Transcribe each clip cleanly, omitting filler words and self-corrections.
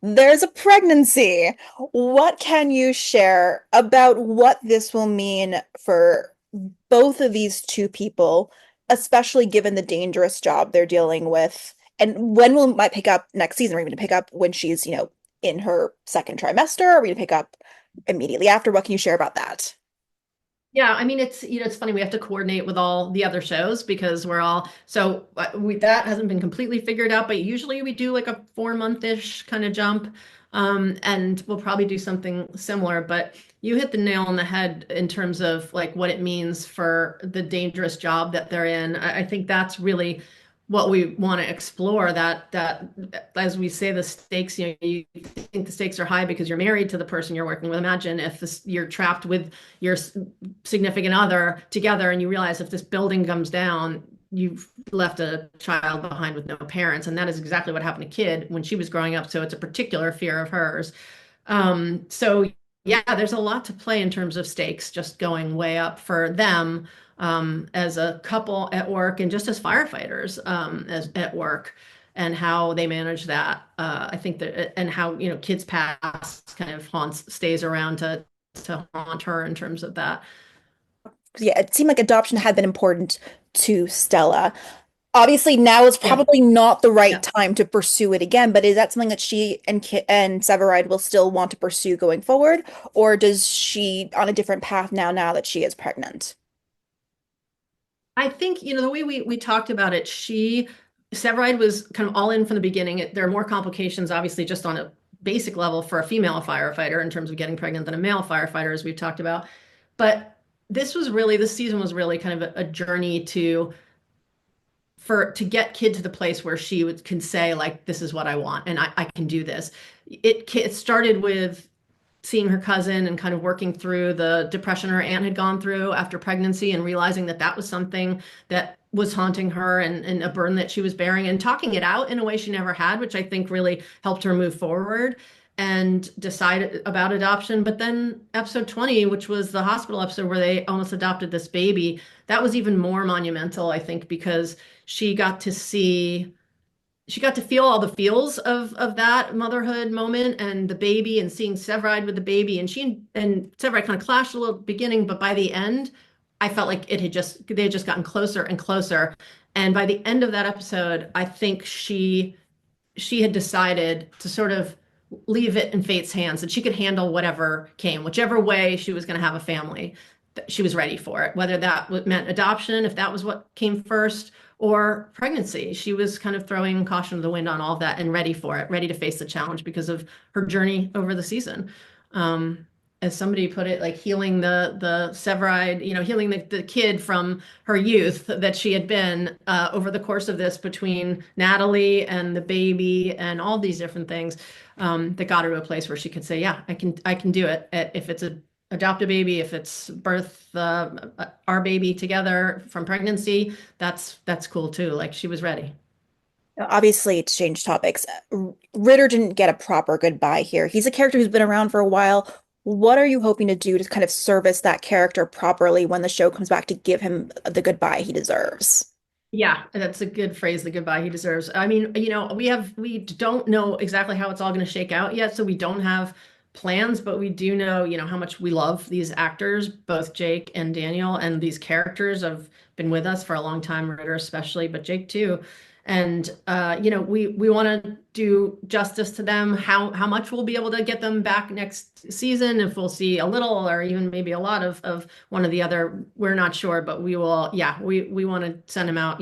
There's a pregnancy. What can you share about what this will mean for both of these two people, especially given the dangerous job they're dealing with? And when will might pick up next season? Are we going to pick up when she's, in her second trimester? Are we going to pick up immediately after? What can you share about that? Yeah, I mean it's funny we have to coordinate with all the other shows because we're all we that hasn't been completely figured out, but usually we do like a 4 month-ish kind of jump. And we'll probably do something similar, but you hit the nail on the head in terms of like what it means for the dangerous job that they're in. I think that's really what we want to explore that as we say the stakes, you think the stakes are high because you're married to the person you're working with. Imagine if you're trapped with your significant other together and you realize if this building comes down, you've left a child behind with no parents. And that is exactly what happened to Kid when she was growing up. So it's a particular fear of hers. So yeah, there's a lot to play in terms of stakes just going way up for them, as a couple at work and just as firefighters, as at work, and how they manage that. I think that, and how, Kid's past kind of stays around to haunt her in terms of that. Yeah, it seemed like adoption had been important to Stella. Obviously, now is Yeah. probably not the right Yeah. time to pursue it again, but is that something that she and Severide will still want to pursue going forward, or does she on a different path now that she is pregnant? I think, the way we talked about it, Severide was kind of all in from the beginning. There are more complications, obviously, just on a basic level for a female firefighter in terms of getting pregnant than a male firefighter, as we've talked about. But this season was really kind of a journey to get Kid to the place where can say like, this is what I want and I can do this. It started with seeing her cousin and kind of working through the depression her aunt had gone through after pregnancy and realizing that that was something that was haunting her, and a burden that she was bearing, and talking it out in a way she never had, which I think really helped her move forward and decide about adoption. But then episode 20, which was the hospital episode where they almost adopted this baby, that was even more monumental, I think, because she got to see she got to feel all the feels of that motherhood moment and the baby, and seeing Severide with the baby, and and Severide kind of clashed a little beginning, but by the end I felt like they had just gotten closer and closer. And by the end of that episode, I think she had decided to sort of leave it in fate's hands, that she could handle whatever came, whichever way she was going to have a family. She was ready for it, whether that meant adoption, if that was what came first, or pregnancy. She was kind of throwing caution to the wind on all of that and ready for it, ready to face the challenge because of her journey over the season. Um, as somebody put it, like healing the Severide, healing the kid from her youth that she had been, over the course of this, between Natalie and the baby and all these different things, that got her to a place where she could say, yeah, I can do it. If it's a adopt a baby, if it's birth, our baby together from pregnancy, that's cool too. Like, she was ready. Obviously, to change topics, Ritter didn't get a proper goodbye here. He's a character who's been around for a while. What are you hoping to do to kind of service that character properly when the show comes back to give him the goodbye he deserves? Yeah, that's a good phrase, the goodbye he deserves. I mean, we don't know exactly how it's all going to shake out yet, so we don't have plans, but we do know, how much we love these actors, both Jake and Daniel, and these characters have been with us for a long time, Ritter especially, but Jake too. And we want to do justice to them. How much we'll be able to get them back next season, if we'll see a little or even maybe a lot of one or the other, we're not sure, but we will. Yeah, we want to send them out.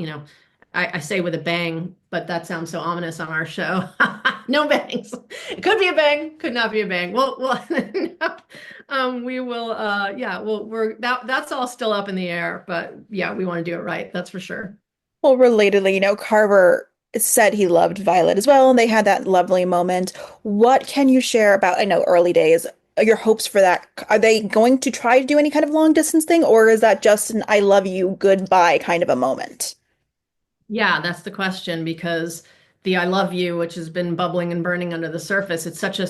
I say with a bang, but that sounds so ominous on our show. No bangs. It could be a bang, could not be a bang. Well, we will. Yeah, well, that's all still up in the air, but yeah, we want to do it right. That's for sure. Well, relatedly, Carver said he loved Violet as well, and they had that lovely moment. What can you share about, I know early days, your hopes for that? Are they going to try to do any kind of long distance thing, or is that just an I love you, goodbye kind of a moment? Yeah, that's the question, because the I love you, which has been bubbling and burning under the surface, it's such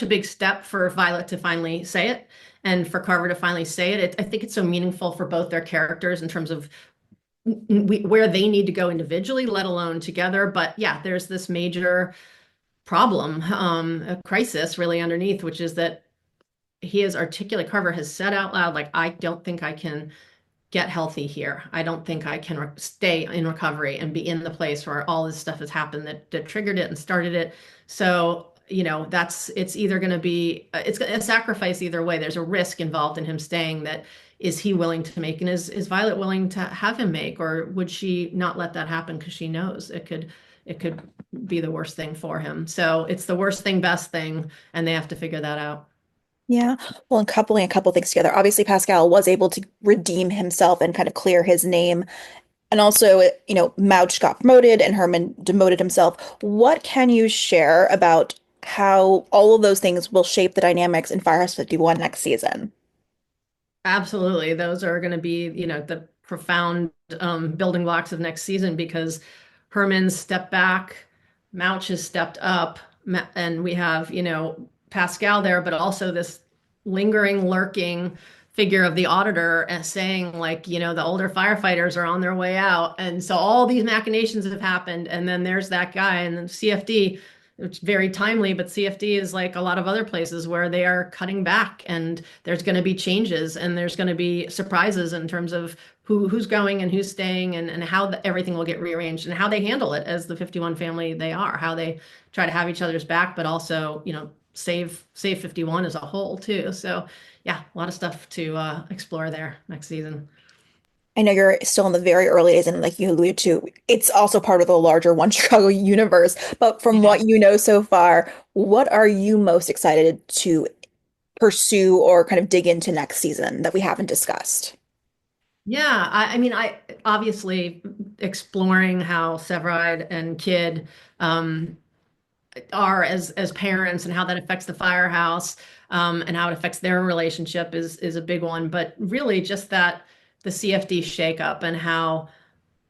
a big step for Violet to finally say it, and for Carver to finally say it. I think it's so meaningful for both their characters in terms of where they need to go individually, let alone together. But yeah, there's this major problem, a crisis really underneath, which is that he is articulate. Carver has said out loud, like, I don't think I can get healthy here. I don't think I can stay in recovery and be in the place where all this stuff has happened that triggered it and started it. So, it's either going to be, it's a sacrifice either way. There's a risk involved in him staying that is he willing to make, and is Violet willing to have him make, or would she not let that happen because she knows it could be the worst thing for him. So it's the worst thing, best thing, and they have to figure that out. Yeah. Well, and coupling a couple things together. Obviously, Pascal was able to redeem himself and kind of clear his name. And also, Mouch got promoted and Herman demoted himself. What can you share about how all of those things will shape the dynamics in Firehouse 51 next season? Absolutely. Those are going to be, the profound building blocks of next season because Herman's stepped back, Mouch has stepped up, and we have, Pascal there, but also this lingering, lurking figure of the auditor saying, like, the older firefighters are on their way out. And so all these machinations have happened. And then there's that guy, and then CFD, it's very timely, but CFD is like a lot of other places where they are cutting back and there's going to be changes and there's going to be surprises in terms of who's going and who's staying and how everything will get rearranged and how they handle it as the 51 family they are, how they try to have each other's back, but also, save 51 as a whole too. So yeah, a lot of stuff to explore there next season. I know you're still in the very early days, and like you alluded to, it's also part of the larger One Chicago universe. But from Yeah. what you know so far, what are you most excited to pursue or kind of dig into next season that we haven't discussed? Yeah, I mean, I obviously exploring how Severide and Kid are as parents and how that affects the firehouse, and how it affects their relationship is a big one. But really, just that the CFD shakeup and how,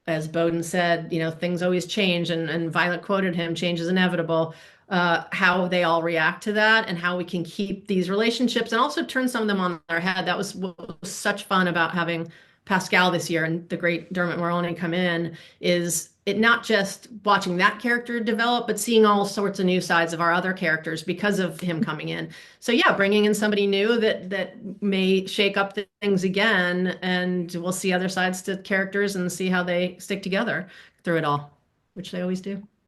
as Bowden said, things always change, and Violet quoted him, change is inevitable. How they all react to that and how we can keep these relationships and also turn some of them on their head. That was what was such fun about having Pascal this year and the great Dermot Mulroney come in, is it not just watching that character develop, but seeing all sorts of new sides of our other characters because of him coming in. So yeah, bringing in somebody new that may shake up things again, and we'll see other sides to characters and see how they stick together through it all, which they always do.